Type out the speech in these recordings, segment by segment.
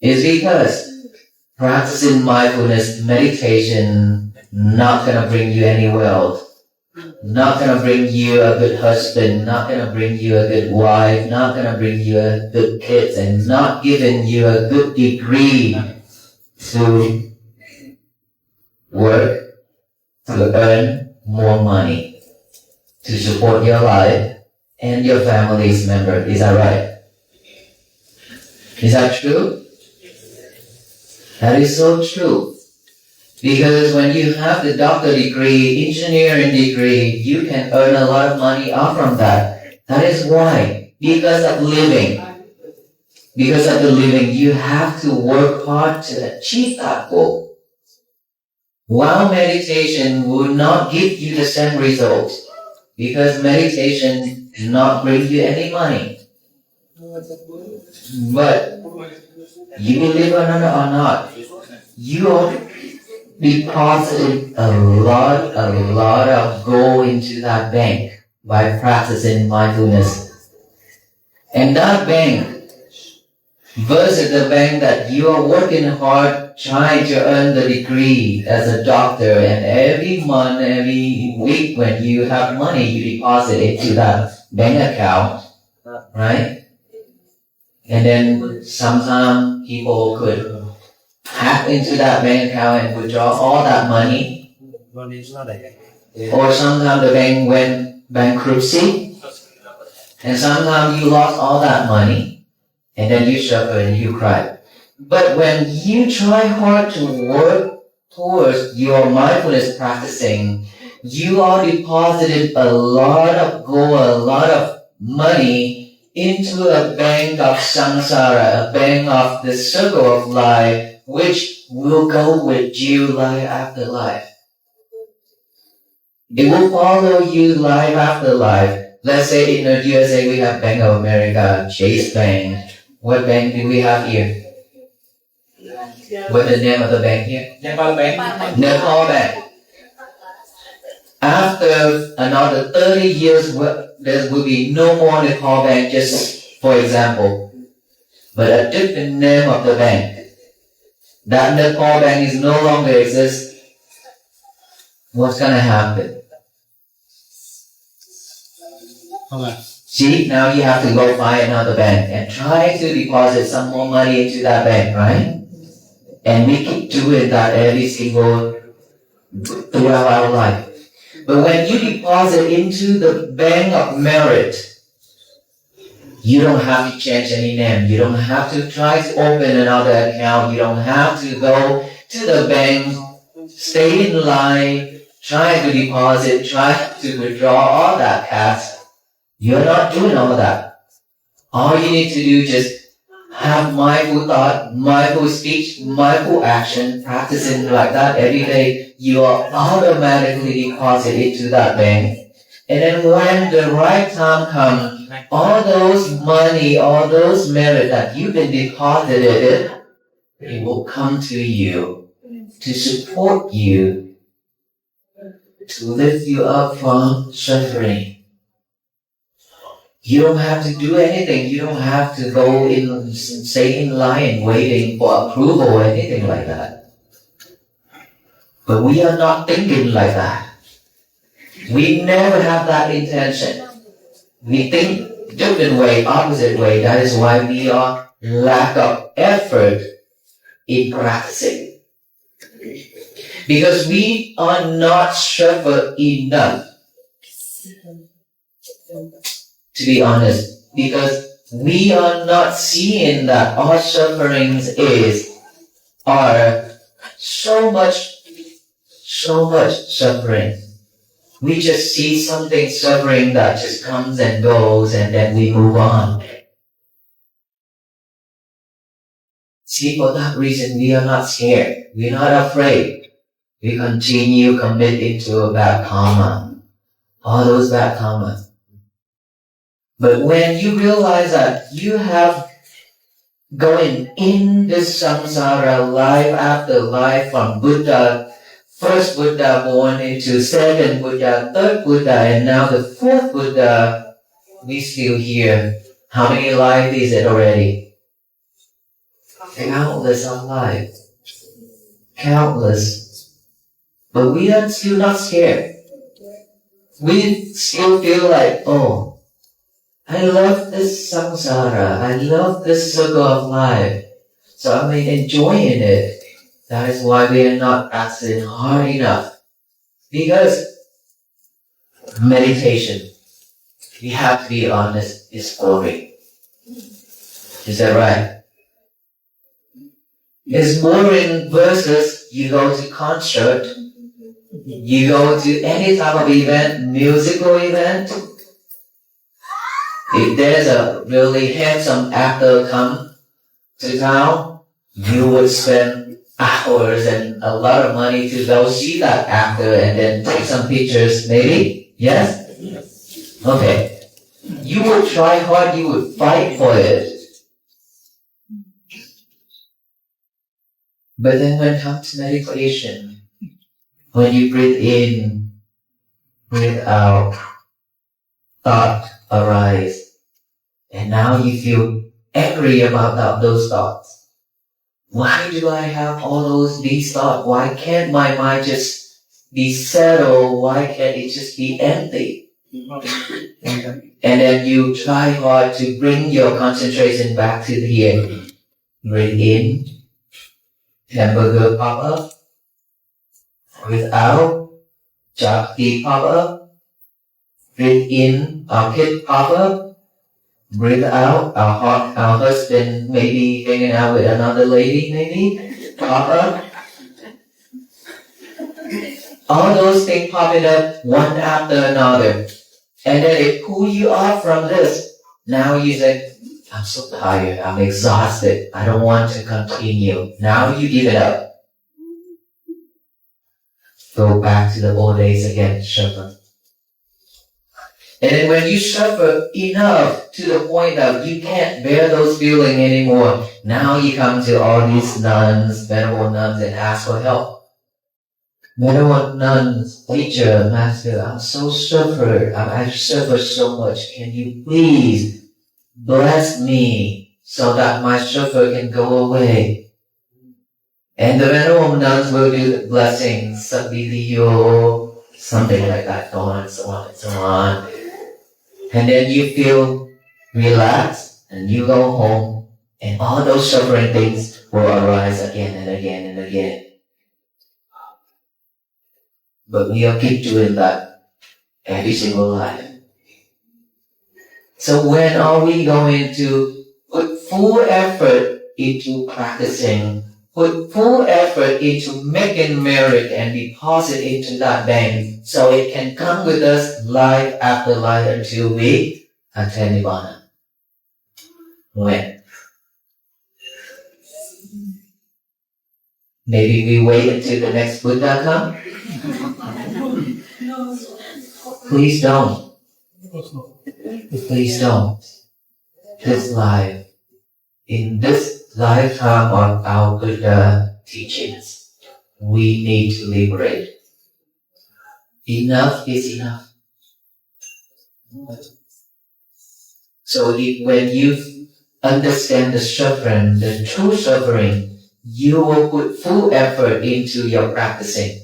is because practicing mindfulness meditation not gonna bring you any wealth, not gonna bring you a good husband, not gonna bring you a good wife, not gonna bring you a good kids, and not giving you a good degree to work, to earn more money, to support your life and your family's member. Is that right? Is that true? That is so true. Because when you have the doctor degree, engineering degree, you can earn a lot of money out from that. That is why. Because of living. Because of the living, you have to work hard to achieve that goal. While meditation will not give you the same results, because meditation not bring you any money. But you believe it or not, you are depositing a lot of gold into that bank by practicing mindfulness. And that bank versus the bank that you are working hard trying to earn the degree as a doctor, and every month, every week when you have money, you deposit it to that bank account, right? And then sometimes people could hack into that bank account and withdraw all that money. Or sometimes the bank went bankruptcy, and sometimes you lost all that money, and then you suffer and you cry. But when you try hard to work towards your mindfulness practicing, you are deposited a lot of gold, a lot of money into a bank of samsara, a bank of the circle of life, which will go with you life after life. It will follow you life after life. Let's say in the USA we have Bank of America, Chase Bank. What bank do we have here? What's the name of the bank here? Nepal Bank. Nepal Bank. After another 30 years, there will be no more Nepal Bank, just for example, but a different name of the bank. That Nepal Bank is no longer exists. What's gonna happen? See, now you have to go find another bank and try to deposit some more money into that bank, right? And we keep doing that every single throughout our life. But when you deposit into the bank of merit, you don't have to change any name. You don't have to try to open another account. You don't have to go to the bank, stay in line, try to deposit, try to withdraw all that cash. You're not doing all that. All you need to do is just have mindful thought, mindful speech, mindful action, practicing like that every day. You are automatically deposited into that bank. And then when the right time comes, all those money, all those merit that you've been deposited, it will come to you to support you, to lift you up from suffering. You don't have to do anything. You don't have to go in, stay in line waiting for approval or anything like that. But we are not thinking like that. We never have that intention. We think different way, opposite way. That is why we are lack of effort in practicing. Because we are not suffered enough. To be honest, because we are not seeing that our sufferings are so much suffering. We just see something suffering that just comes and goes, and then we move on. See, for that reason, we are not scared. We're not afraid. We continue committing to a bad karma. All those bad karmas. But when you realize that you have going in this samsara life after life from Buddha, first Buddha born into second Buddha, third Buddha, and now the fourth Buddha, we still here. How many lives is it already? countless of life, countless. But we are still not scared. We still feel like, oh, I love this samsara, I love this circle of life, so I'm enjoying it. That is why we are not practicing hard enough. Because meditation, we have to be honest, is boring. Is that right? It's boring versus you go to concert, you go to any type of event, musical event. If there's a really handsome actor come to town, you would spend hours and a lot of money to go see that actor and then take some pictures, maybe? Yes? Okay. You would try hard, you would fight for it. But then when it comes to meditation, when you breathe in, breathe out, thought arise, and now you feel angry about those thoughts. Why do I have all these thoughts? Why can't my mind just be settled? Why can't it just be empty? And then you try hard to bring your concentration back to here. Breathe in, hamburger pop up. Breathe out, chapati pop up. Breathe in, our kid pop up. Breathe out, our husband maybe hanging out with another lady, maybe pop up. All those things popping up one after another. And then it pulls you off from this. Now you say, I'm so tired, I'm exhausted, I don't want to continue. Now you give it up. Go back to the old days again, suffer. And then when you suffer enough to the point that you can't bear those feelings anymore, now you come to all these nuns, venerable nuns, and ask for help. Venerable nuns, teacher, master, I'm so suffered. I suffer so much. Can you please bless me so that my suffer can go away? And the venerable nuns will do the blessings, sabbiliyo, something like that, so on and so on and so on. And then you feel relaxed, and you go home, and all those suffering things will arise again and again and again. But we all keep doing that every single life. So when are we going to put full effort into practicing, put full effort into making merit and deposit into that bank so it can come with us life after life until we attain Nibbana? When? Maybe we wait until the next Buddha comes? Please don't. Please don't. This life, in this lifetime of our Buddha teachings, we need to liberate. Enough is enough. So when you understand the suffering, the true suffering, you will put full effort into your practicing.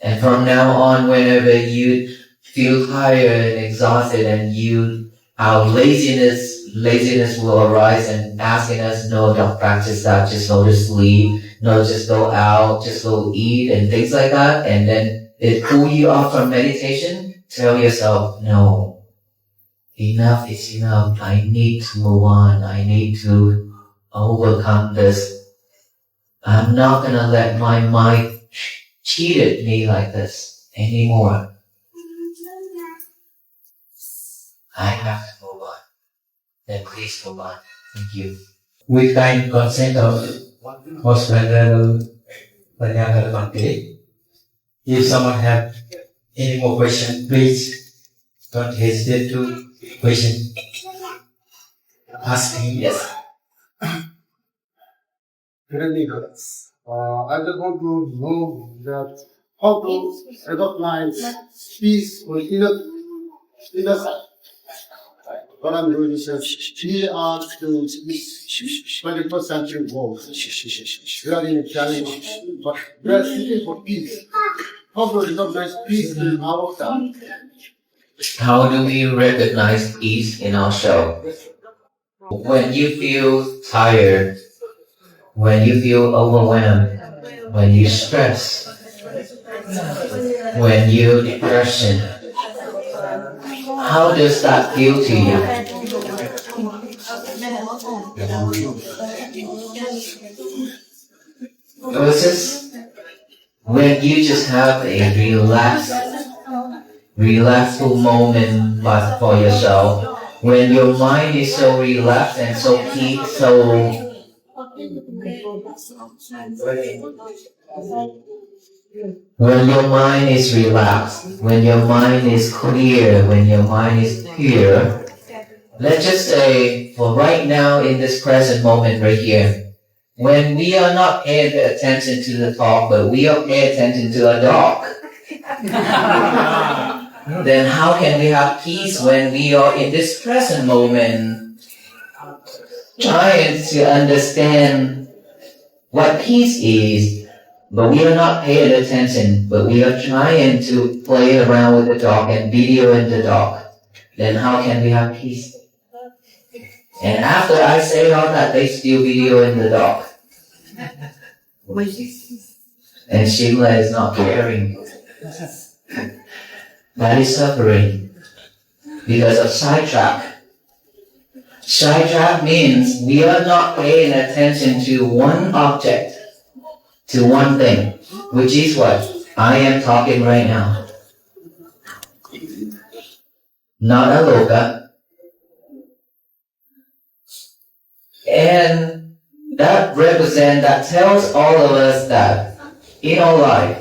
And from now on, whenever you feel tired and exhausted and our laziness will arise and asking us, no, don't practice that, just go to sleep, no, just go out, just go eat and things like that. And then it pull you off from meditation. Tell yourself, no, enough is enough. I need to move on. I need to overcome this. I'm not gonna let my mind cheated me like this anymore. I have to move on. Then please move on. Thank you. With kind consent of Most Venerable Panyakara Bhante, if someone have any more question, please don't hesitate to question. Ask him. Yes. Currently, I just want to know that how to adopt my peace or inner sight. what I'm doing is we are to this 21st century world. We are in a challenge, but we are seeking for peace. How to recognize peace in ourselves? How do we recognize peace in ourselves? When you feel tired, when you feel overwhelmed, when you stress, when you're depression, how does that feel to you? Versus when you just have a relaxful moment for yourself, when your mind is so relaxed and so peace, when your mind is relaxed, when your mind is clear, when your mind is pure, let's just say for right now in this present moment right here, when we are not paying attention to the talk, but we are paying attention to a dog, then how can we have peace when we are in this present moment trying to understand what peace is, but we are not paying attention, but we are trying to play around with the dog and video in the dog, then how can we have peace? And after I say all that, they still video in the dog. And Sheila is not caring. That is suffering because of sidetrack. Sidetrack means we are not paying attention to one object, to one thing, which is what I am talking right now. Not Aloka. And that tells all of us that in our life,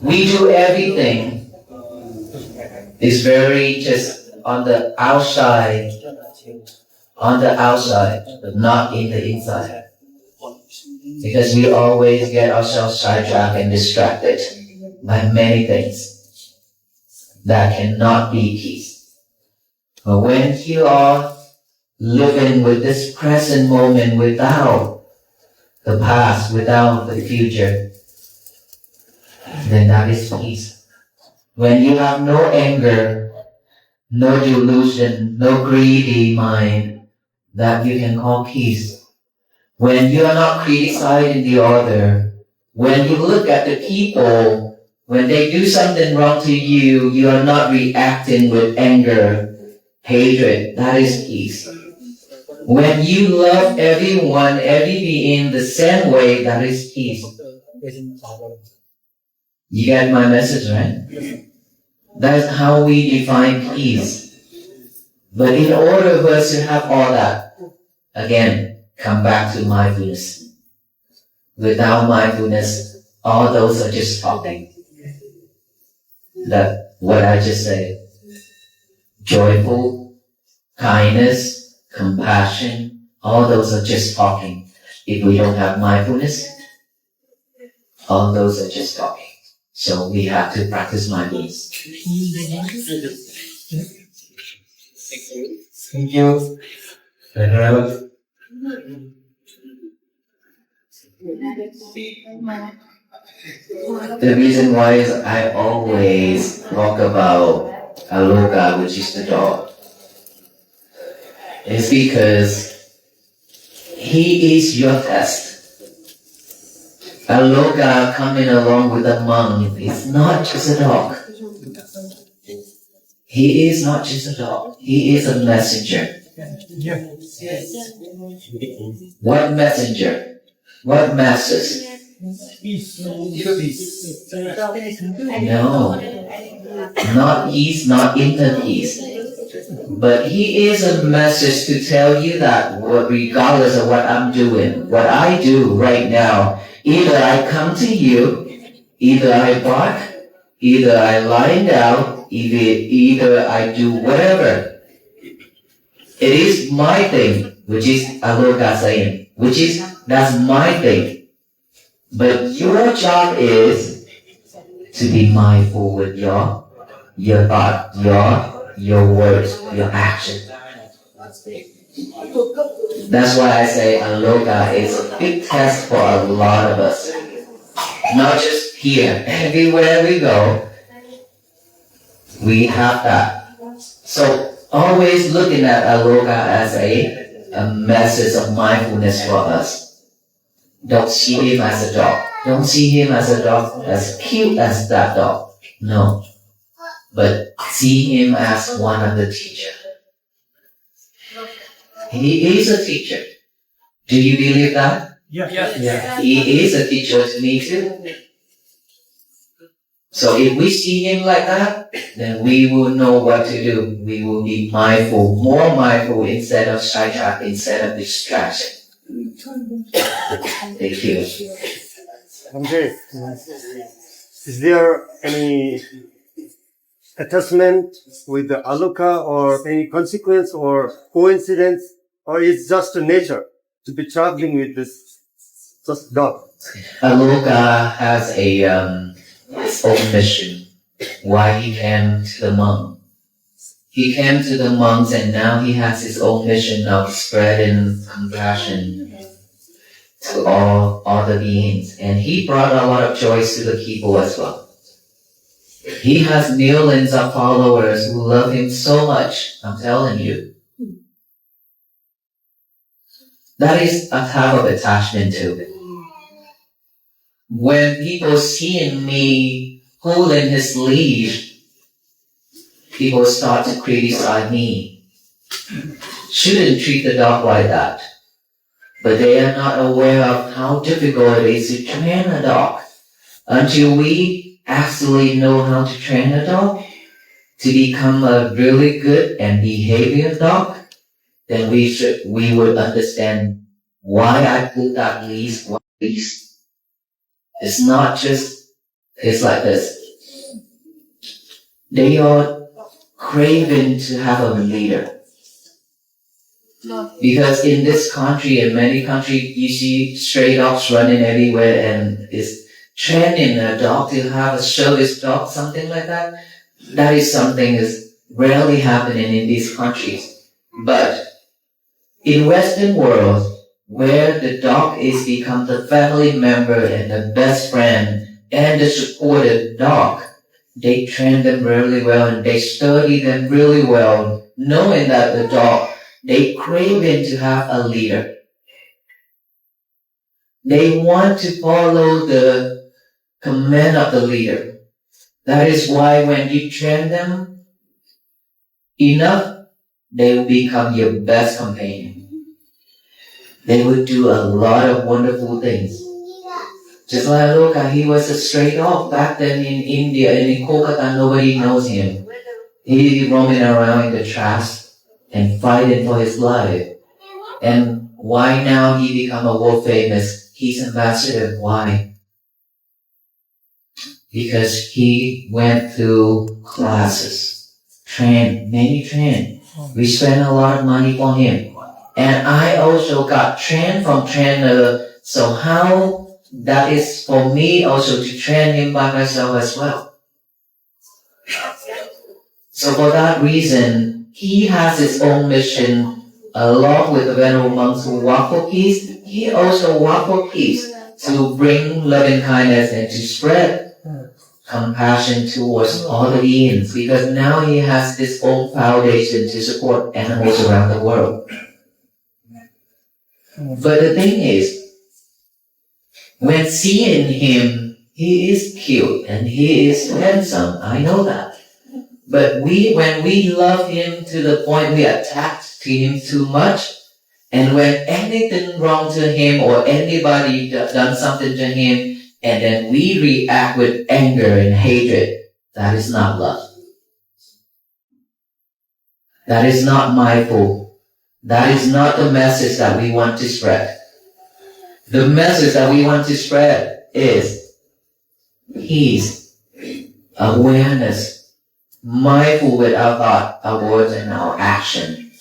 we do everything. It's very just on the outside, but not in the inside. Because we always get ourselves sidetracked and distracted by many things that cannot be peace. But when you are living with this present moment without the past, without the future, then that is peace. When you have no anger, no delusion, no greedy mind, that you can call peace. When you are not criticizing the other, when you look at the people, when they do something wrong to you, you are not reacting with anger, hatred, that is peace. When you love everyone, every being the same way, that is peace. You get my message, right? That's how we define peace. But in order for us to have all that, again, come back to mindfulness. Without mindfulness, all those are just talking. That what I just said. Joyful, kindness, compassion, all those are just talking. If we don't have mindfulness, all those are just talking. So we have to practice mindfulness. Thank you. The reason why is I always talk about Aloka, which is the dog, is because he is your test. Aloka coming along with a monk is not just a dog. He is not just a dog. He is a messenger. What messenger? What message? No, not peace, not inner peace. But he is a message to tell you that regardless of what I'm doing, what I do right now, either I come to you, either I bark, either I lie down, either I do whatever. It is my thing, which is Aloka saying, that's my thing. But your job is to be mindful with your thought, your words, your action. That's why I say Aloka is a big test for a lot of us. Not just here, everywhere we go, we have that. So always looking at Aloka as a message of mindfulness for us. Don't see him as a dog. Don't see him as a dog as cute as that dog. No. But see him as one of the teachers. He is a teacher. Do you believe that? Yeah. He is a teacher to me too. So if we see him like that, then we will know what to do. We will be mindful, more mindful instead of sidetrack, instead of distraction. Thank you. Okay. Is there any attachment with the Aloka or any consequence or coincidence, or it's just a nature to be traveling with this just dog? Aloka has his own mission. Why he came to the monk. He came to the monks and now he has his own mission of spreading compassion to all the beings. And he brought a lot of joy to the people as well. He has millions of followers who love him so much, I'm telling you. That is a type of attachment too. When people see me holding his leash, people start to criticize me. Shouldn't treat the dog like that. But they are not aware of how difficult it is to train a dog. Until we actually know how to train a dog to become a really good and behavior dog, then we would understand why I put that leash. It's not just, it's like this. They are craving to have a leader. Because in this country and many countries, you see stray dogs running everywhere and it's training a dog to have a service dog, something like that. That is something is rarely happening in these countries. But in Western world, where the dog is become the family member and the best friend and the supported dog, they train them really well and they study them really well, knowing that the dog, they craving to have a leader. They want to follow the command of the leader. That is why when you train them enough, they will become your best companion. They would do a lot of wonderful things. Just like Aloka, he was a stray dog back then in India and in Kolkata, nobody knows him. He roaming around in the trash and fighting for his life. And why now he become a world famous? He's ambassador. Why? Because he went through classes, many trained. We spent a lot of money for him. And I also got trained from trainer. So how that is for me also to train him by myself as well. So for that reason, he has his own mission along with the venerable monks who walk for peace. He also walk for peace to bring loving kindness and to spread compassion towards all the beings, because now he has his own foundation to support animals around the world. But the thing is, when seeing him, he is cute and he is handsome. I know that. But when we love him to the point we attach to him too much, and when anything wrong to him or anybody done something to him, and then we react with anger and hatred, that is not love. That is not mindful. That is not the message that we want to spread. The message that we want to spread is peace, awareness, mindful with our thought, our words, and our action.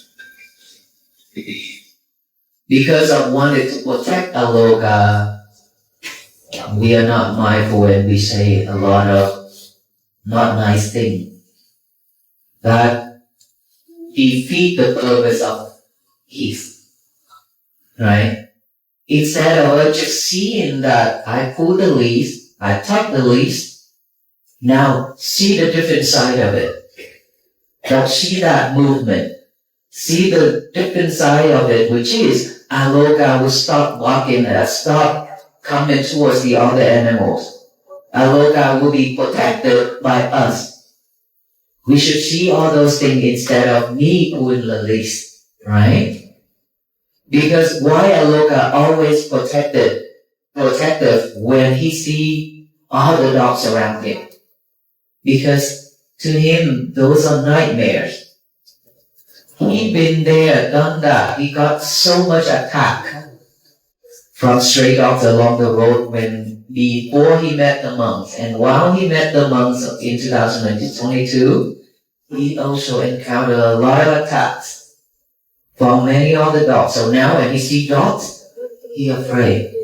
Because of wanting to protect Aloka, we are not mindful and we say a lot of not nice things. That defeat the purpose of peace, right? Instead of just seeing that I pull the leaves, I tuck the leaves, now see the different side of it. Now see that movement. See the different side of it, which is Aloka will stop walking and stop coming towards the other animals. Aloka will be protected by us. We should see all those things instead of me pulling the leaves, right? Because why Aloka always protective when he see all the dogs around him? Because to him, those are nightmares. He been there, done that. He got so much attack from stray dogs along the road before he met the monks. And while he met the monks in 2022, he also encountered a lot of attacks from many other dogs. So now when he sees dogs, he's afraid.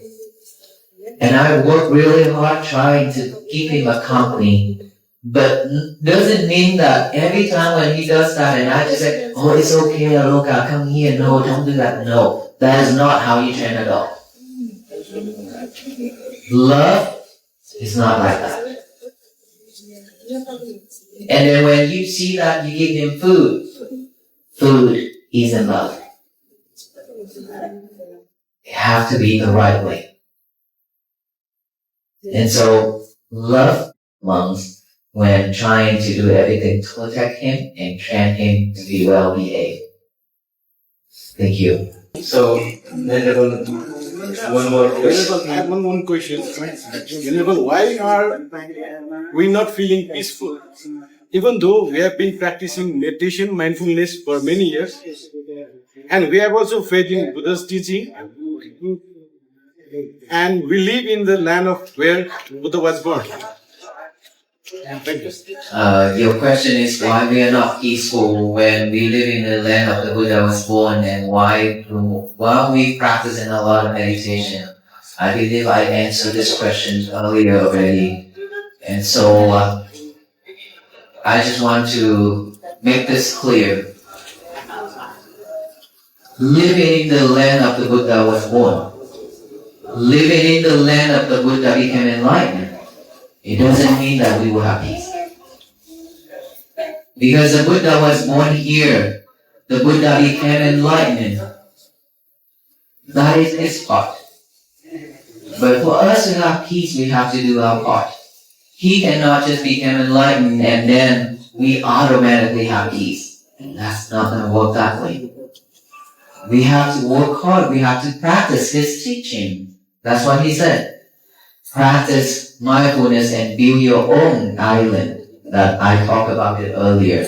And I work really hard trying to keep him a company. But doesn't mean that every time when he does that and I just say, oh, it's okay, Aloka, come here. No, don't do that. No, that is not how you train a dog. Love is not like that. And then when you see that, you give him food. Food isn't love. It has to be the right way. And so, love monks when trying to do everything to protect him and train him to be well behaved. Thank you. So, Venerable, one more question. I have one question. Venerable, why are we not feeling peaceful? Even though we have been practicing meditation, mindfulness for many years, and we have also faith in Buddha's teaching, and we live in the land of where Buddha was born. Thank you. Your question is why we are not peaceful when we live in the land of the Buddha was born, and while we practice in a lot of meditation. I believe I answered this question earlier already. And so I just want to make this clear. Living in the land of the Buddha was born. Living in the land of the Buddha became enlightened. It doesn't mean that we will have peace. Because the Buddha was born here, the Buddha became enlightened. That is his part. But for us to have peace, we have to do our part. He cannot just become enlightened and then we automatically have peace. And that's not going to work that way. We have to work hard. We have to practice his teaching. That's what he said. Practice mindfulness and build your own island that I talked about it earlier.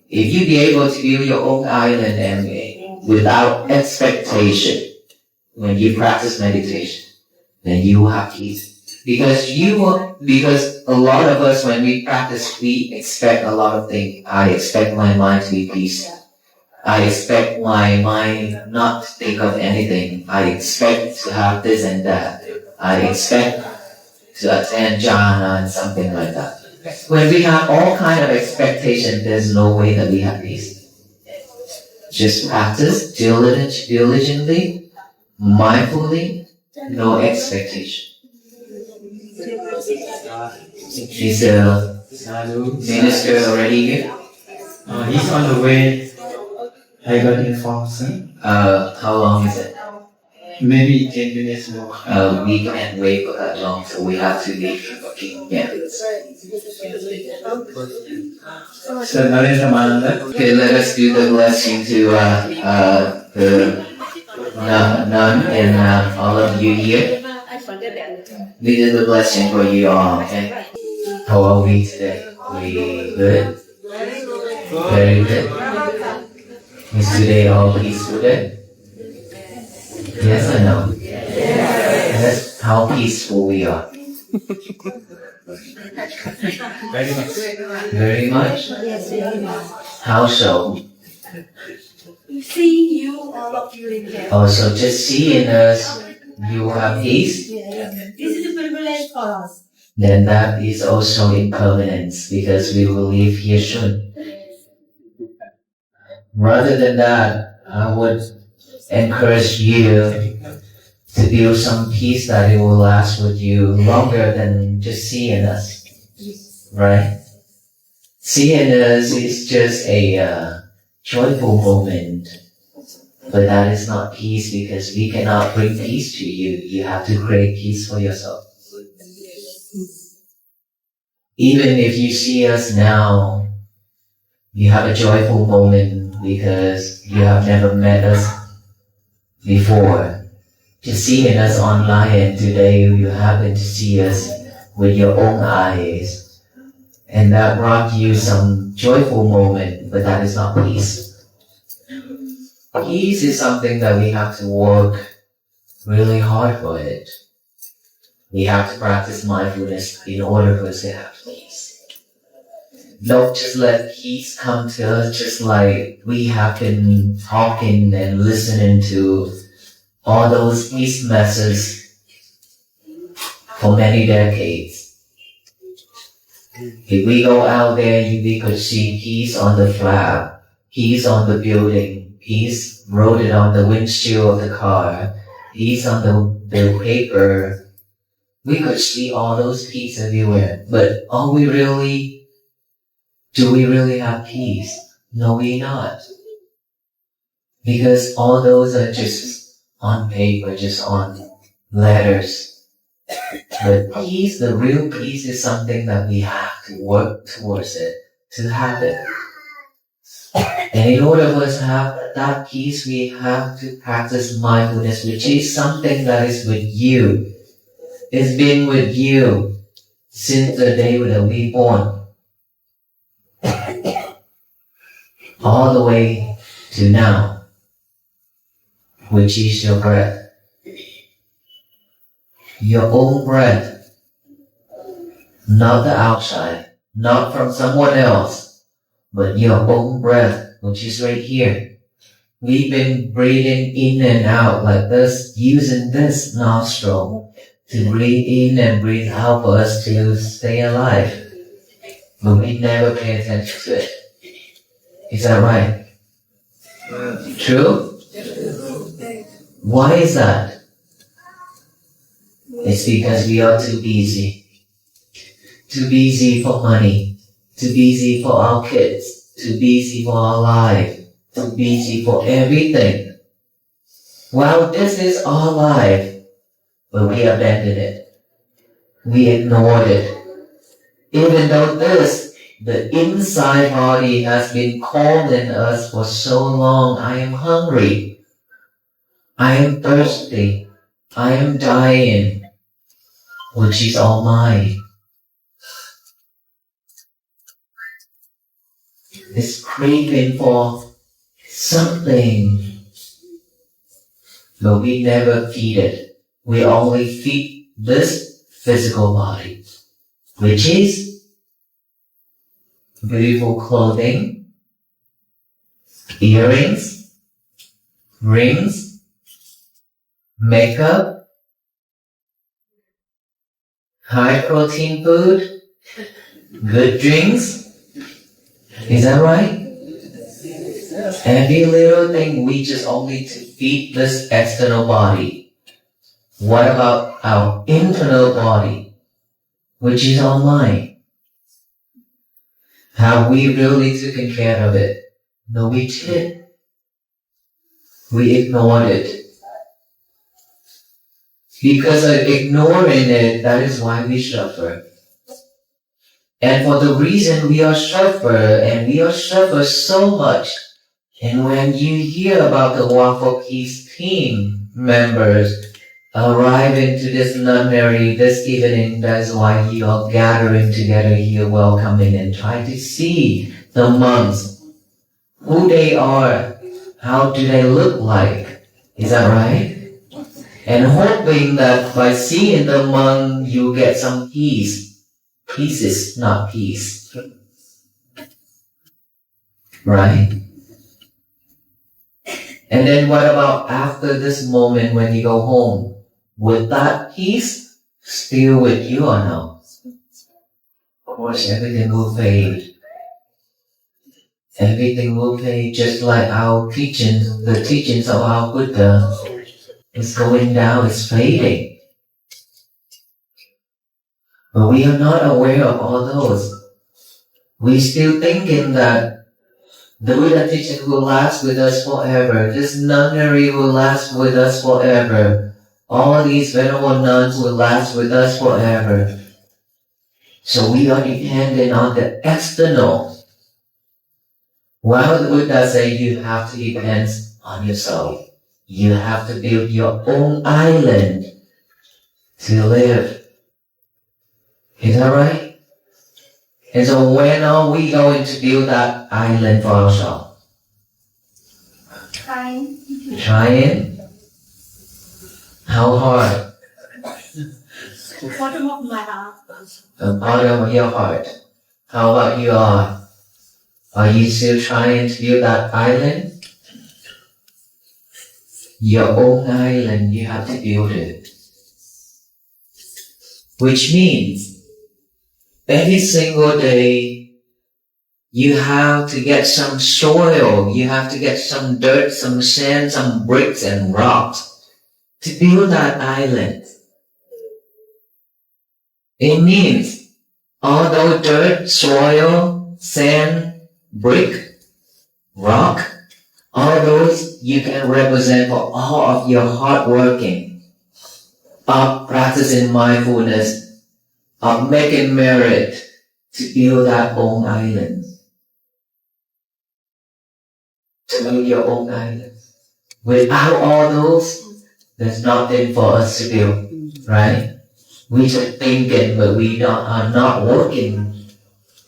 If you be able to build your own island and without expectation, when you practice meditation, then you will have peace. Because a lot of us, when we practice, we expect a lot of things. I expect my mind to be peaceful. I expect my mind not to think of anything. I expect to have this and that. I expect to attend jhana and something like that. When we have all kind of expectation, there's no way that we have peace. Just practice diligently, mindfully, no expectation. Is the minister already here? He's on the way. I got information. How long is it? Maybe 10 minutes more. We can't wait for that long, so we have to leave in 15 minutes. So, Narendra Mananda. Okay, let us do the blessing to the nun and all of you here. We did the blessing for you all, okay? How are we today? We good? Very good. Is today all peaceful day? Yes or no? That's how peaceful we are. Very much. Very much? Yes, very much. How so? See you, all of you in here. Oh, so just seeing us, you have peace? This is a privilege for us. Then that is also impermanence because we will leave here soon. Rather than that, I would encourage you to build some peace that it will last with you longer than just seeing us, right? Seeing us is just a joyful moment, but that is not peace because we cannot bring peace to you. You have to create peace for yourself. Even if you see us now, you have a joyful moment because you have never met us before. Just seeing us online and today you happen to see us with your own eyes. And that brought you some joyful moment, but that is not peace. Peace is something that we have to work really hard for it. We have to practice mindfulness in order for us to have peace. Don't just let peace come to us just like we have been talking and listening to all those peace messages for many decades. If we go out there, we could see peace on the flag, peace on the building, peace wrote it on the windshield of the car, peace on the paper. We could see all those peace everywhere. But do we really have peace? No, we not. Because all those are just on paper, just on letters. But peace, the real peace is something that we have to work towards it, to have it. And in order for us to have that peace, we have to practice mindfulness, which is something that is with you. It's been with you since the day that we were born. All the way to now, which is your breath. Your own breath, not the outside, not from someone else, but your own breath, which is right here. We've been breathing in and out like this, using this nostril to breathe in and breathe out for us to stay alive. But we never pay attention to it. Is that right? True? Why is that? It's because we are too busy. Too busy for money. Too busy for our kids. Too busy for our life. Too busy for everything. Well, this is our life, but we abandoned it. We ignored it. Even though the inside body has been calling us for so long, I am hungry. I am thirsty. I am dying. Which is all mine. This craving for something. But we never feed it. We only feed this physical body, which is beautiful clothing, earrings, rings, makeup, high protein food, good drinks. Is that right? Every little thing we just only to feed this external body. What about our internal body, which is our mind? Have we really taken care of it? No, we didn't. We ignored it. Because of ignoring it, that is why we suffer. And for the reason we are suffer, and we are suffer so much. And when you hear about the Waffle Peace team members arriving to this nunnery this evening, that is why you are gathering together here, welcoming and trying to see the monks, who they are, how do they look like. Is that right? And hoping that by seeing the monk, you get some peace. Peace is not peace. Right? And then what about after this moment when you go home? Would that peace still with you or no? Of course, everything will fade. everything will fade, just like our teachings, the teachings of our Buddha is going down, it's fading. But we are not aware of all those. We still thinking that the Buddha teaching will last with us forever. This nunnery will last with us forever. All these venerable nuns will last with us forever. So we are dependent on the external. While the Buddha said you have to depend on yourself. You have to build your own island to live. Is that right? And so when are we going to build that island for ourselves? Trying? How hard? Bottom of my heart. The bottom of your heart. How about you are? Are you still trying to build that island? Your own island, you have to build it. Which means, every single day, you have to get some soil, you have to get some dirt, some sand, some bricks and rocks to build that island. It means although dirt, soil, sand, brick, rock, all those you can represent for all of your hard working, of practicing mindfulness, of making merit to build that own island. To build your own island. Without all those, there's nothing for us to build, right? We just thinking, but we are not working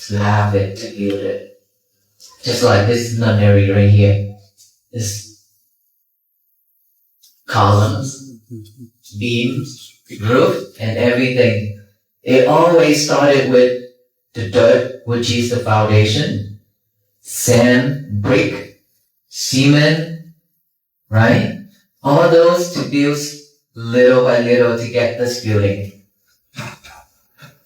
to have it, to build it. Just like this nunnery right here. This columns, beams, roof, and everything. It always started with the dirt, which is the foundation, sand, brick, cement, right? All those to build little by little to get this building.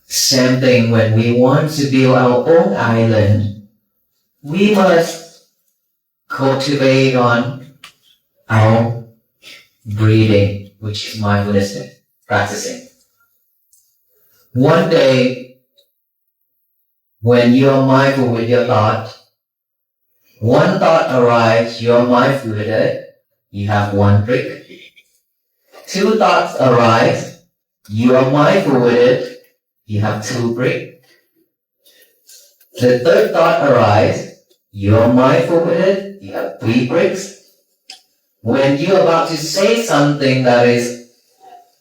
Same thing when we want to build our own island, we must cultivate on our breathing, which is mindfulness practicing. One day, when you are mindful with your thought, one thought arises, you are mindful with it, you have one brick. Two thoughts arise, you are mindful with it, you have two bricks. The third thought arises, you are mindful with it, you have three bricks. When you're about to say something that is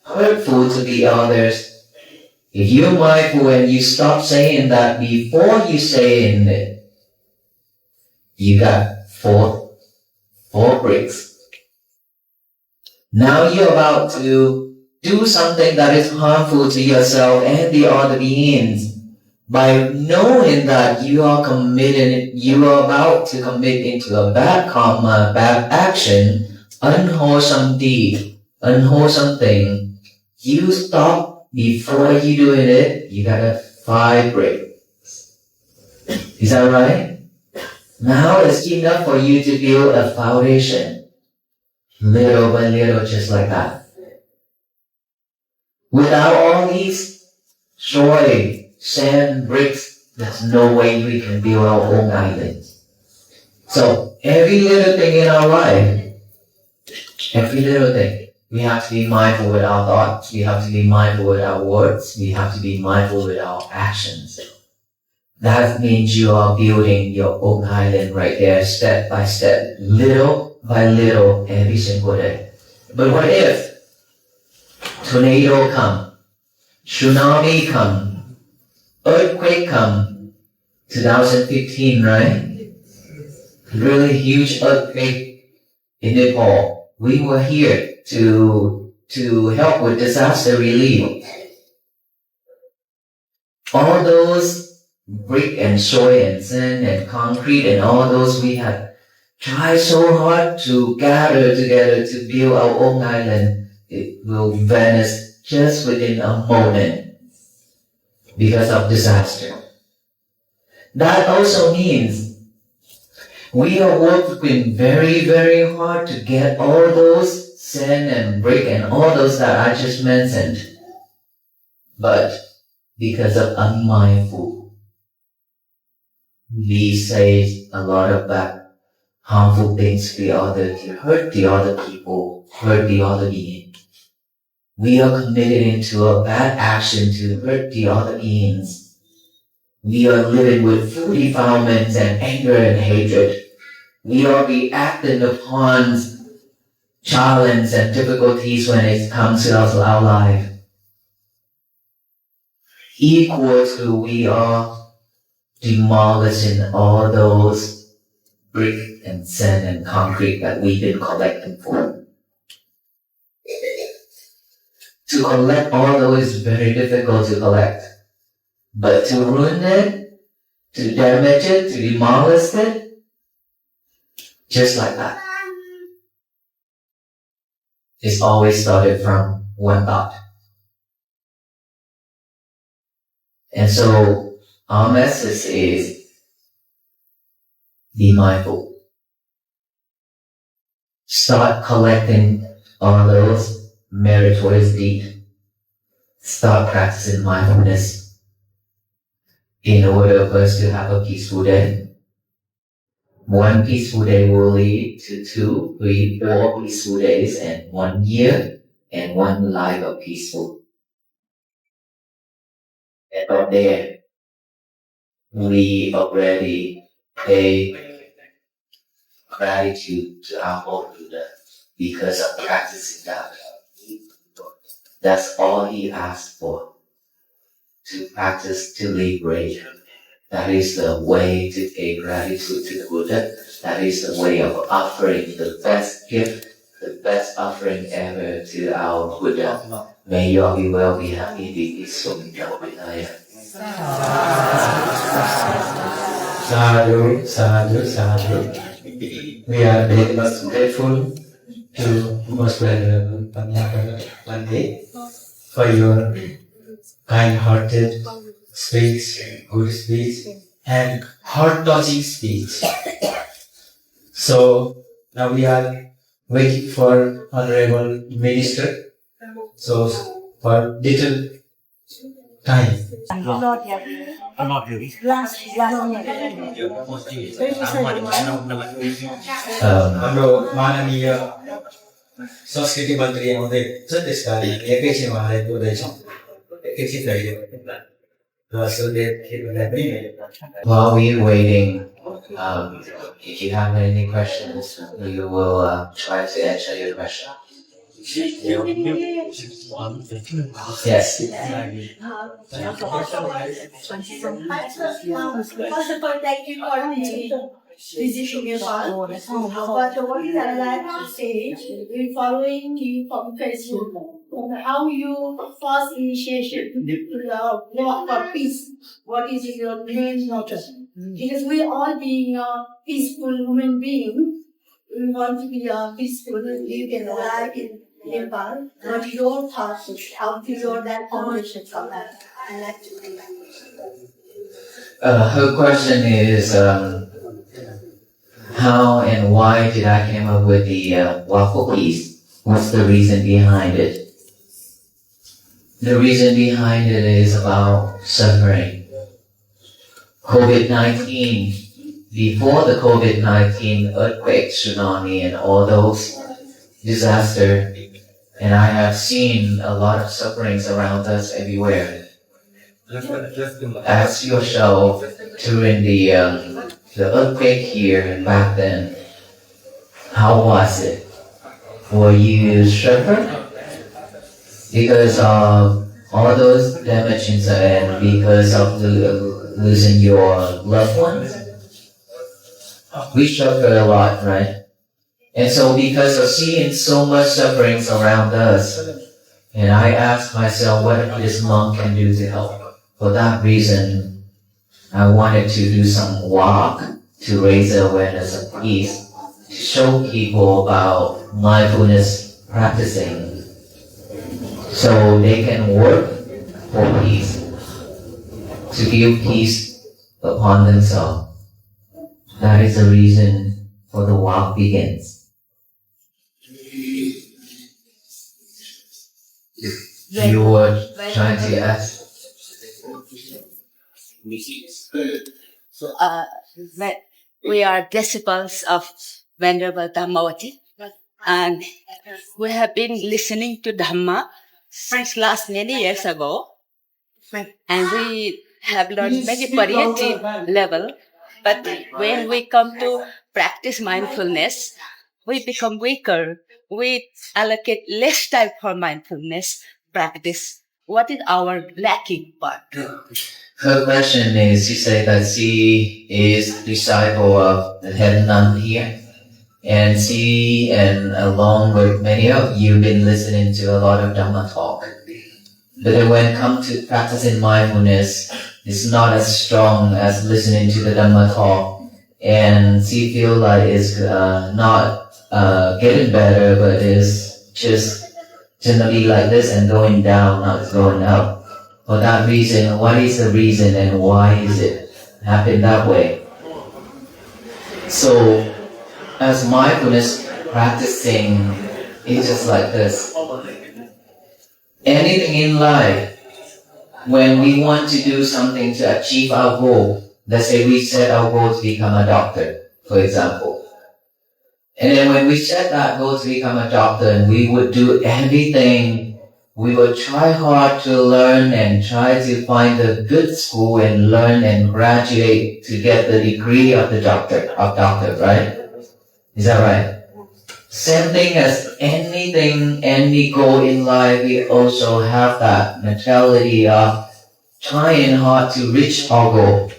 hurtful to the others, if you're mindful and you stop saying that before you say it, you got four bricks. Now you're about to do something that is harmful to yourself and the other beings. By knowing that you are about to commit into a bad karma, bad action, unwholesome deed, unwholesome thing, you stop before you doing it, you got a 5 bricks. Is that right? Now it's enough for you to build a foundation. Little by little, just like that. Without all these soil, sand, bricks, there's no way we can build our own island. So every little thing in our life, every little thing, we have to be mindful with our thoughts, we have to be mindful with our words, we have to be mindful with our actions. That means you are building your own island right there, step by step, little by little, every single day. But what if tornado come, tsunami come, earthquake come, 2015, right? Really huge earthquake in Nepal. We were here to help with disaster relief. All those brick and soil and sand and concrete and all those we had tried so hard to gather together to build our own island. It will vanish just within a moment because of disaster. That also means We are working very, very hard to get all those sin and brick and all those that I just mentioned. But because of unmindful, we say a lot of bad, harmful things to hurt the other people, hurt the other being. We are committed into a bad action to hurt the other beings. We are living with defilements and anger and hatred. We are reacting upon challenges and difficulties when it comes to our life. Equal to we are demolishing all those brick and sand and concrete that we've been collecting for. To collect all those is very difficult to collect. But to ruin it, to damage it, to demolish it, just like that. It's always started from one thought. And so our message is be mindful. Start collecting all those meritorious deeds. Start practicing mindfulness in order for us to have a peaceful day. One peaceful day will lead to 2, 3, 4 peaceful days and 1 year and 1 life of peaceful. And from there, we already pay gratitude to our own Buddha because of practicing that. That's all he asked for, to practice to liberate. That is the way to pay gratitude to the Buddha. That is the way of offering the best gift, the best offering ever to our Buddha. May you all be well, be happy, be peaceful, and go with life. Sadhu, sadhu, sadhu. We are very much grateful to Most Venerable Panyaka Pandit for your kind-hearted speech, good speech, and heart-touching speech. So now we are waiting for Honorable Minister. So for little time. Not yet. Not really. Last minute. हाम्रो माननीय संस्कृति मन्त्री आउँदै त्यसकारण एकैछिन उहाँलाई बोल्दैछौँ एकैछिन र सुदेवलाई पनि While we're waiting, if you have any questions, you will try to answer your question. Yes. First of all, thank you for the visiting us all. But what is I like to say, we're following you from Facebook. How you first initiation to walk for peace. What is your main motto? Because we all being a peaceful human being, we want to be a peaceful, live in life in Nepal. But your thoughts, how to your that foundation from that? I like to do that. Her question is, how and why did I come up with the waffle piece? What's the reason behind it? The reason behind it is about suffering. COVID-19, before the COVID-19 earthquake, tsunami, and all those disasters, and I have seen a lot of sufferings around us everywhere. Ask yourself during the earthquake here and back then, how was it? Were you suffering? Because of all those damages and because of losing your loved ones? We suffer a lot, right? And so because of seeing so much sufferings around us, and I asked myself what this monk can do to help. For that reason, I wanted to do some walk to raise the awareness of peace, to show people about mindfulness practicing, so they can work for peace, to give peace upon themselves. That is the reason for the walk begins. You were trying to ask. That we are disciples of Venerable Dhammavati, and we have been listening to Dhamma since last many years ago, and we have learned many palliative level. But when we come to practice mindfulness, we become weaker. We allocate less time for mindfulness practice. What is our lacking part? Her question is, she said that she is disciple of the head nun here, and she and along with many of you been listening to a lot of Dhamma talk. But then when it comes to practicing mindfulness, it's not as strong as listening to the Dhamma talk, and she feel like it's not getting better, but it's just generally like this and going down, not going up. For that reason, what is the reason and why is it happen that way? So, as mindfulness practicing, it's just like this. Anything in life, when we want to do something to achieve our goal, let's say we set our goal to become a doctor, for example. And then when we set that goal to become a doctor, and we would do everything, we would try hard to learn and try to find a good school and learn and graduate to get the degree of the doctor, right? Is that right? Same thing as anything, any goal in life, we also have that mentality of trying hard to reach our goal.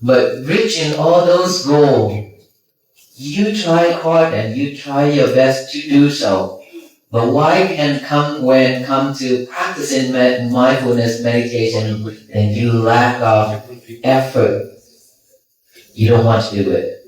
But reaching all those goals, you try hard and you try your best to do so. But why can come to practicing mindfulness meditation and you lack of effort? You don't want to do it.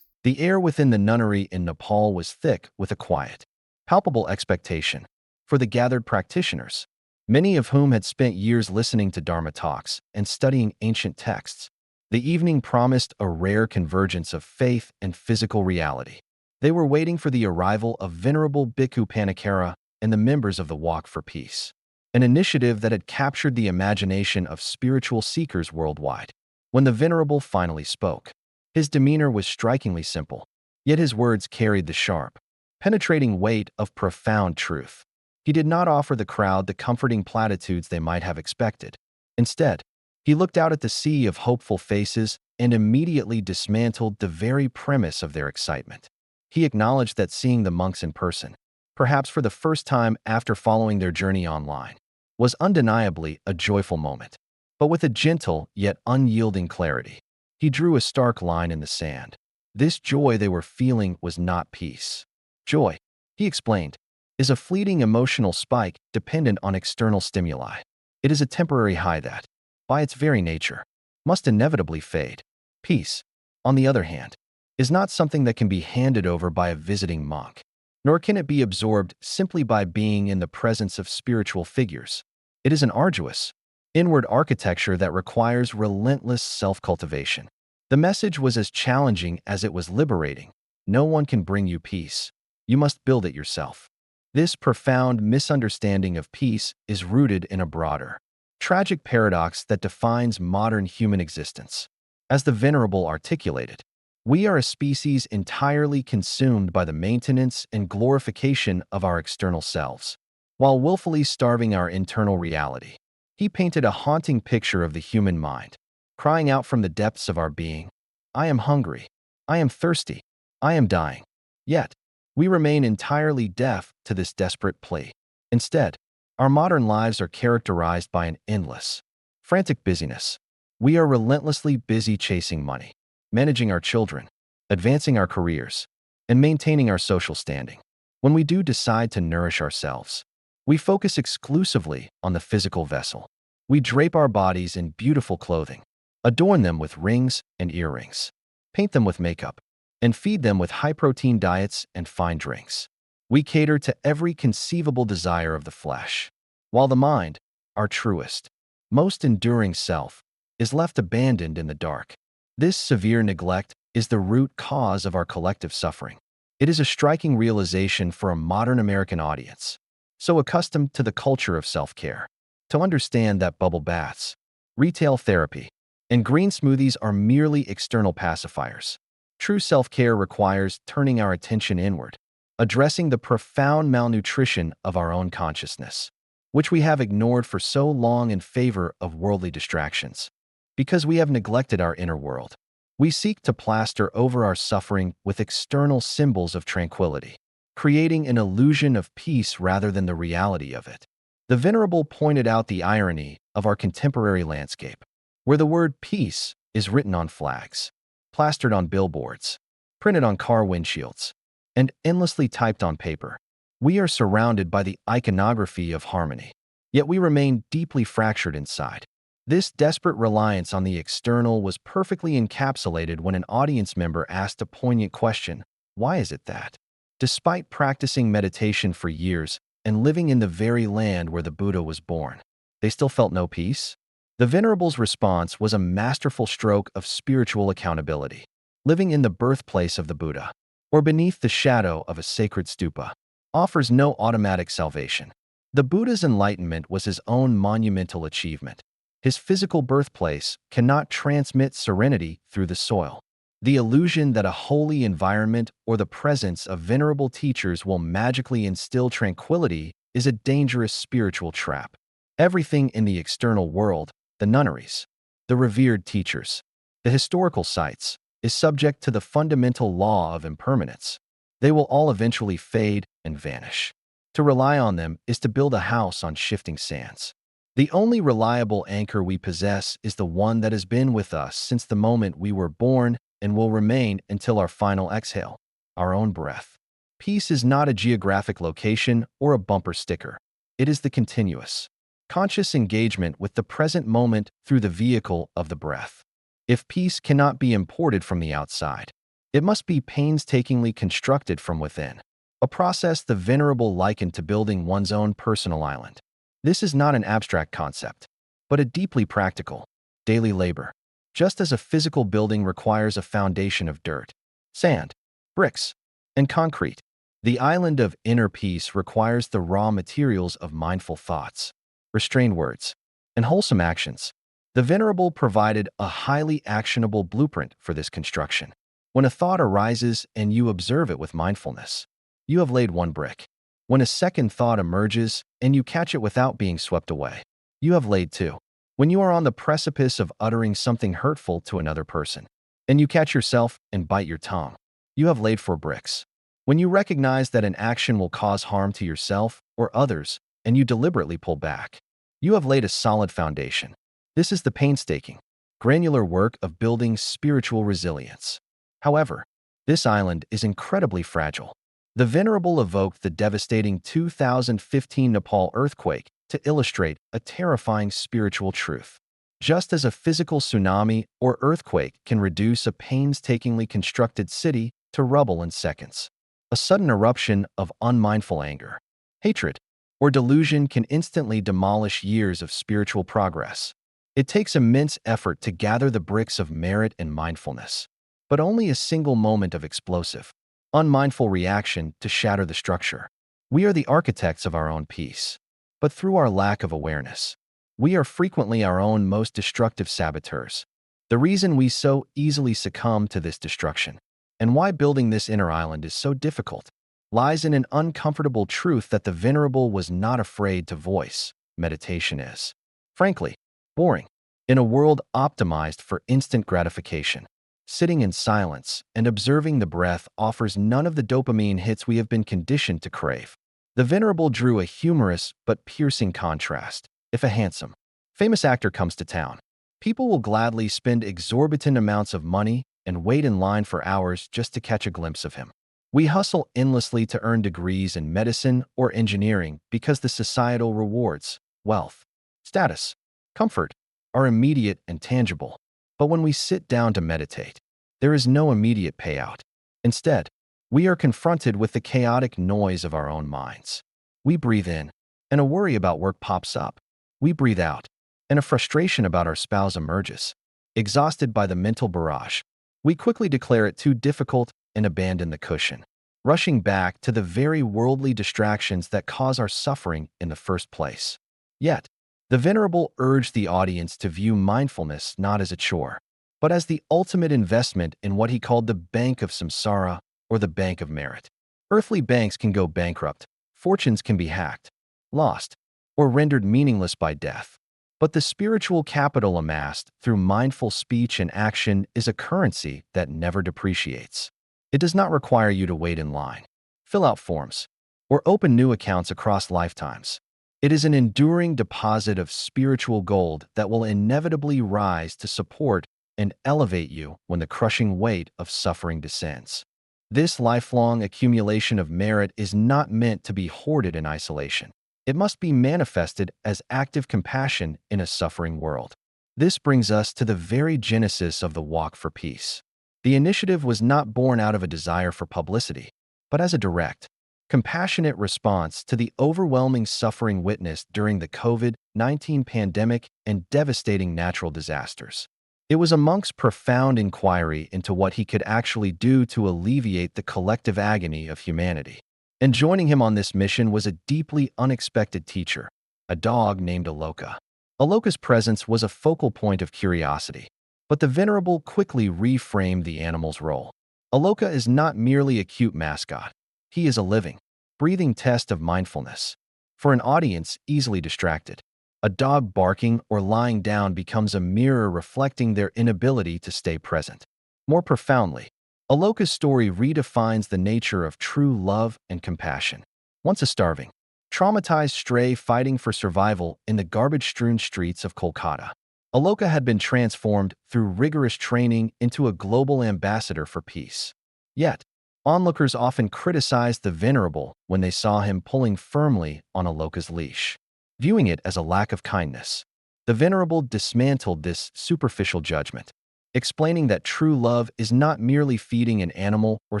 The air within the nunnery in Nepal was thick with a quiet, palpable expectation for the gathered practitioners, many of whom had spent years listening to Dharma talks and studying ancient texts. The evening promised a rare convergence of faith and physical reality. They were waiting for the arrival of Venerable Bhikkhu Panikara and the members of the Walk for Peace, an initiative that had captured the imagination of spiritual seekers worldwide. When the Venerable finally spoke, his demeanor was strikingly simple, yet his words carried the sharp, penetrating weight of profound truth. He did not offer the crowd the comforting platitudes they might have expected. Instead, he looked out at the sea of hopeful faces and immediately dismantled the very premise of their excitement. He acknowledged that seeing the monks in person, perhaps for the first time after following their journey online, was undeniably a joyful moment. But with a gentle yet unyielding clarity, he drew a stark line in the sand. This joy they were feeling was not peace. Joy, he explained, is a fleeting emotional spike dependent on external stimuli. It is a temporary high that, by its very nature, must inevitably fade. Peace, on the other hand, is not something that can be handed over by a visiting monk, nor can it be absorbed simply by being in the presence of spiritual figures. It is an arduous, inward architecture that requires relentless self-cultivation. The message was as challenging as it was liberating. No one can bring you peace. You must build it yourself. This profound misunderstanding of peace is rooted in a broader, tragic paradox that defines modern human existence. As the Venerable articulated, we are a species entirely consumed by the maintenance and glorification of our external selves, while willfully starving our internal reality. He painted a haunting picture of the human mind, crying out from the depths of our being, "I am hungry, I am thirsty, I am dying." Yet, we remain entirely deaf to this desperate plea. Instead, our modern lives are characterized by an endless, frantic busyness. We are relentlessly busy chasing money, managing our children, advancing our careers, and maintaining our social standing. When we do decide to nourish ourselves, we focus exclusively on the physical vessel. We drape our bodies in beautiful clothing, adorn them with rings and earrings, paint them with makeup, and feed them with high-protein diets and fine drinks. We cater to every conceivable desire of the flesh, while the mind, our truest, most enduring self, is left abandoned in the dark. This severe neglect is the root cause of our collective suffering. It is a striking realization for a modern American audience, so accustomed to the culture of self-care, to understand that bubble baths, retail therapy, and green smoothies are merely external pacifiers. True self-care requires turning our attention inward, addressing the profound malnutrition of our own consciousness, which we have ignored for so long in favor of worldly distractions. Because we have neglected our inner world, we seek to plaster over our suffering with external symbols of tranquility, creating an illusion of peace rather than the reality of it. The Venerable pointed out the irony of our contemporary landscape, where the word peace is written on flags, plastered on billboards, printed on car windshields, and endlessly typed on paper. We are surrounded by the iconography of harmony, yet we remain deeply fractured inside. This desperate reliance on the external was perfectly encapsulated when an audience member asked a poignant question: why is it that, despite practicing meditation for years and living in the very land where the Buddha was born, they still felt no peace? The Venerable's response was a masterful stroke of spiritual accountability. Living in the birthplace of the Buddha, or beneath the shadow of a sacred stupa, offers no automatic salvation. The Buddha's enlightenment was his own monumental achievement. His physical birthplace cannot transmit serenity through the soil. The illusion that a holy environment or the presence of venerable teachers will magically instill tranquility is a dangerous spiritual trap. Everything in the external world, the nunneries, the revered teachers, the historical sites, is subject to the fundamental law of impermanence. They will all eventually fade and vanish. To rely on them is to build a house on shifting sands. The only reliable anchor we possess is the one that has been with us since the moment we were born and will remain until our final exhale, our own breath. Peace is not a geographic location or a bumper sticker. It is the continuous, conscious engagement with the present moment through the vehicle of the breath. If peace cannot be imported from the outside, it must be painstakingly constructed from within, a process the Venerable likened to building one's own personal island. This is not an abstract concept, but a deeply practical, daily labor. Just as a physical building requires a foundation of dirt, sand, bricks, and concrete, the island of inner peace requires the raw materials of mindful thoughts, restrained words, and wholesome actions. The Venerable provided a highly actionable blueprint for this construction. When a thought arises and you observe it with mindfulness, you have laid one brick. When a second thought emerges and you catch it without being swept away, you have laid two. When you are on the precipice of uttering something hurtful to another person, and you catch yourself and bite your tongue, you have laid 4 bricks. When you recognize that an action will cause harm to yourself or others, and you deliberately pull back, you have laid a solid foundation. This is the painstaking, granular work of building spiritual resilience. However, this island is incredibly fragile. The Venerable evoked the devastating 2015 Nepal earthquake to illustrate a terrifying spiritual truth. Just as a physical tsunami or earthquake can reduce a painstakingly constructed city to rubble in seconds, a sudden eruption of unmindful anger, hatred, or delusion can instantly demolish years of spiritual progress. It takes immense effort to gather the bricks of merit and mindfulness, but only a single moment of explosive, unmindful reaction to shatter the structure. We are the architects of our own peace, but through our lack of awareness, we are frequently our own most destructive saboteurs. The reason we so easily succumb to this destruction, and why building this inner island is so difficult, lies in an uncomfortable truth that the Venerable was not afraid to voice. Meditation is, frankly, boring. In a world optimized for instant gratification, sitting in silence and observing the breath offers none of the dopamine hits we have been conditioned to crave. The Venerable drew a humorous but piercing contrast. If a handsome, famous actor comes to town, people will gladly spend exorbitant amounts of money and wait in line for hours just to catch a glimpse of him. We hustle endlessly to earn degrees in medicine or engineering because the societal rewards, wealth, status, comfort, are immediate and tangible. But when we sit down to meditate, there is no immediate payout. Instead, we are confronted with the chaotic noise of our own minds. We breathe in, and a worry about work pops up. We breathe out, and a frustration about our spouse emerges. Exhausted by the mental barrage, we quickly declare it too difficult and abandon the cushion, rushing back to the very worldly distractions that cause our suffering in the first place. Yet, the Venerable urged the audience to view mindfulness not as a chore, but as the ultimate investment in what he called the bank of samsara, or the bank of merit. Earthly banks can go bankrupt, fortunes can be hacked, lost, or rendered meaningless by death. But the spiritual capital amassed through mindful speech and action is a currency that never depreciates. It does not require you to wait in line, fill out forms, or open new accounts across lifetimes. It is an enduring deposit of spiritual gold that will inevitably rise to support and elevate you when the crushing weight of suffering descends. This lifelong accumulation of merit is not meant to be hoarded in isolation. It must be manifested as active compassion in a suffering world. This brings us to the very genesis of the Walk for Peace. The initiative was not born out of a desire for publicity, but as a direct, compassionate response to the overwhelming suffering witnessed during the COVID-19 pandemic and devastating natural disasters. It was a monk's profound inquiry into what he could actually do to alleviate the collective agony of humanity. And joining him on this mission was a deeply unexpected teacher, a dog named Aloka. Aloka's presence was a focal point of curiosity, but the Venerable quickly reframed the animal's role. Aloka is not merely a cute mascot. He is a living, breathing test of mindfulness. For an audience easily distracted, a dog barking or lying down becomes a mirror reflecting their inability to stay present. More profoundly, Aloka's story redefines the nature of true love and compassion. Once a starving, traumatized stray fighting for survival in the garbage-strewn streets of Kolkata, Aloka had been transformed through rigorous training into a global ambassador for peace. Yet, onlookers often criticized the Venerable when they saw him pulling firmly on Aloka's leash, viewing it as a lack of kindness. The Venerable dismantled this superficial judgment, explaining that true love is not merely feeding an animal or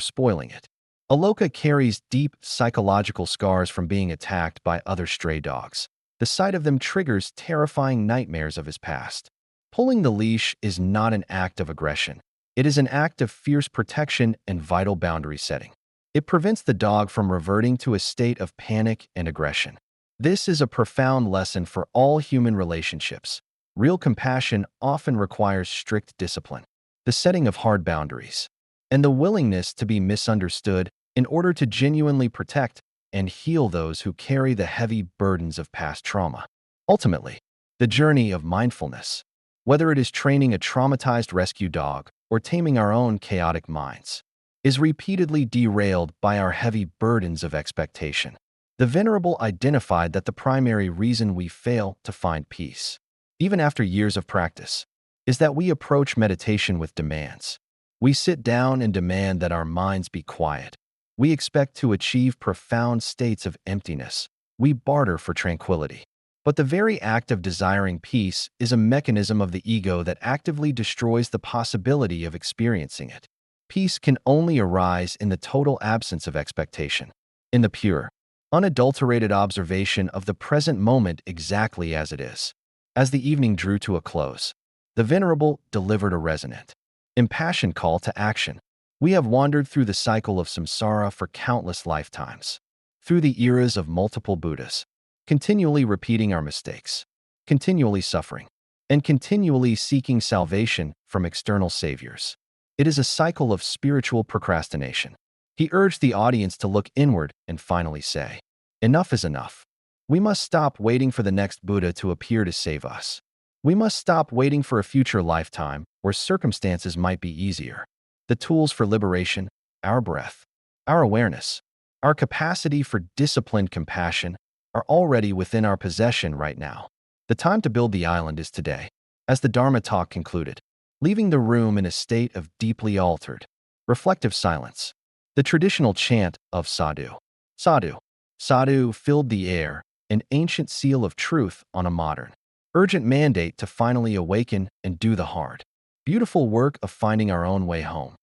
spoiling it. Aloka carries deep psychological scars from being attacked by other stray dogs. The sight of them triggers terrifying nightmares of his past. Pulling the leash is not an act of aggression. It is an act of fierce protection and vital boundary setting. It prevents the dog from reverting to a state of panic and aggression. This is a profound lesson for all human relationships. Real compassion often requires strict discipline, the setting of hard boundaries, and the willingness to be misunderstood in order to genuinely protect and heal those who carry the heavy burdens of past trauma. Ultimately, the journey of mindfulness, whether it is training a traumatized rescue dog or taming our own chaotic minds, is repeatedly derailed by our heavy burdens of expectation. The Venerable identified that the primary reason we fail to find peace, even after years of practice, is that we approach meditation with demands. We sit down and demand that our minds be quiet. We expect to achieve profound states of emptiness. We barter for tranquility. But the very act of desiring peace is a mechanism of the ego that actively destroys the possibility of experiencing it. Peace can only arise in the total absence of expectation, in the pure, unadulterated observation of the present moment exactly as it is. As the evening drew to a close, the Venerable delivered a resonant, impassioned call to action. We have wandered through the cycle of samsara for countless lifetimes, through the eras of multiple Buddhas, continually repeating our mistakes, continually suffering, and continually seeking salvation from external saviors. It is a cycle of spiritual procrastination. He urged the audience to look inward and finally say, "Enough is enough. We must stop waiting for the next Buddha to appear to save us. We must stop waiting for a future lifetime where circumstances might be easier. The tools for liberation, our breath, our awareness, our capacity for disciplined compassion are already within our possession right now. The time to build the island is today." As the Dharma talk concluded, leaving the room in a state of deeply altered, reflective silence, the traditional chant of sadhu, sadhu, sadhu filled the air, an ancient seal of truth on a modern, urgent mandate to finally awaken and do the hard, beautiful work of finding our own way home.